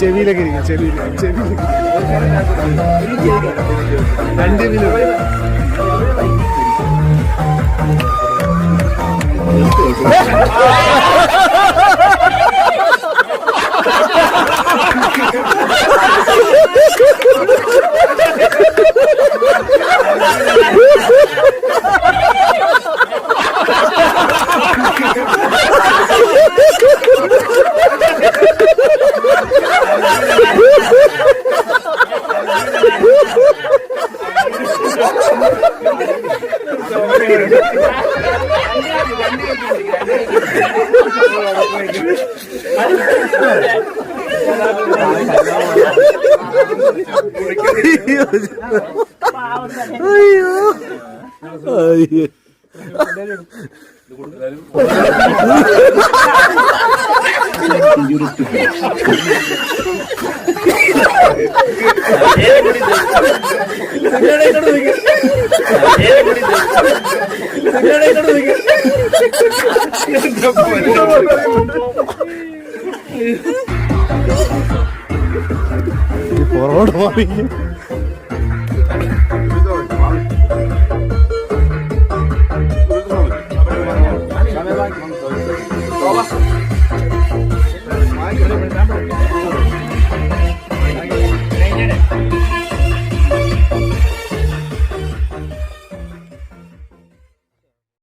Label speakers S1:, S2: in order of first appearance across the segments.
S1: ചെവിയിലൊക്കെ ഇരിക്കും. ചെവിയിലൊക്കെ 2 മിനിറ്റ്. അയ്യോ പുറകോട്ട് മാറി.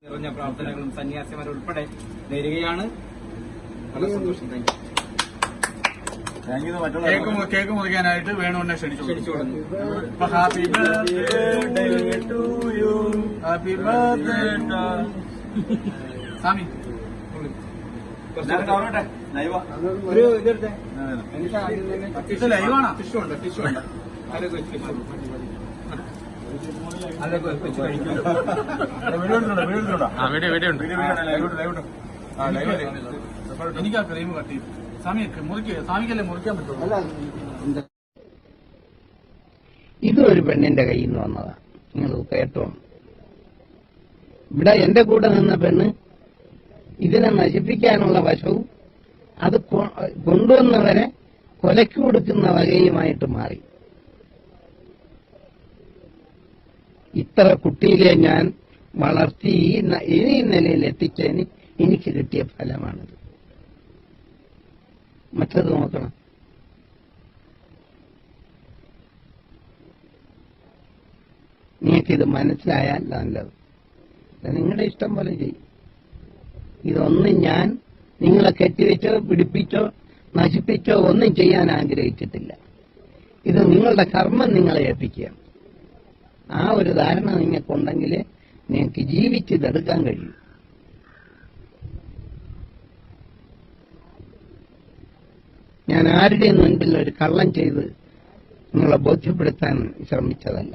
S2: നിറഞ്ഞ പ്രാർത്ഥനകളും സന്യാസിമാരുൾപ്പെടെ നേരുകയാണ്. വളരെ സന്തോഷം. കേക്ക് മുറിക്കാനായിട്ട് വേണമെന്നെ ക്ഷണിച്ചു കൊടുക്കുന്നു. Happy birthday to you, happy birthday Swami. ഒരു ഇതെടുത്തേ. ഇത് ലൈവാണോ? ടിഷ്യൂ ഉണ്ട്. അതൊക്കെ വെച്ച് കഴിക്കും. എനിക്കാ ക്രീം കട്ട് ചെയ്യും. സ്വാമിക്കല്ലേ മുറിക്കാൻ പറ്റുള്ളൂ.
S3: ഇതൊരു പെണ്ണിന്റെ കയ്യിൽ നിന്ന് വന്നതാ. നിങ്ങൾ കേട്ടോ, ഇവിടെ എന്റെ കൂടെ നിന്ന പെണ്ണ് ഇതിനെ നശിപ്പിക്കാനുള്ള വശവും അത് കൊണ്ടുവന്നവരെ കൊലയ്ക്ക് കൊടുക്കുന്ന വകയുമായിട്ട് മാറി. ഇത്ര കുട്ടിയിലെ ഞാൻ വളർത്തി ഈ നിലയിൽ എത്തിച്ചതിന് എനിക്ക് കിട്ടിയ ഫലമാണിത്. മറ്റത് നോക്കണം. നിങ്ങൾക്കിത് മനസ്സിലായാൽ നല്ലത്. നിങ്ങളുടെ ഇഷ്ടം പോലെ ചെയ്യും. ഇതൊന്നും ഞാൻ നിങ്ങളെ കെട്ടിവെച്ചോ പിടിപ്പിച്ചോ നശിപ്പിച്ചോ ഒന്നും ചെയ്യാൻ ആഗ്രഹിച്ചിട്ടില്ല. ഇത് നിങ്ങളുടെ കർമ്മം നിങ്ങളെ ഏൽപ്പിക്കുക. ആ ഒരു ധാരണ നിങ്ങൾക്കുണ്ടെങ്കിൽ നിങ്ങൾക്ക് ജീവിച്ചിതെടുക്കാൻ കഴിയും. ഞാൻ ആരുടെയും മുൻപിൽ ഒരു കള്ളം ചെയ്ത് നിങ്ങളെ ബോധ്യപ്പെടുത്താൻ ശ്രമിച്ചതല്ല.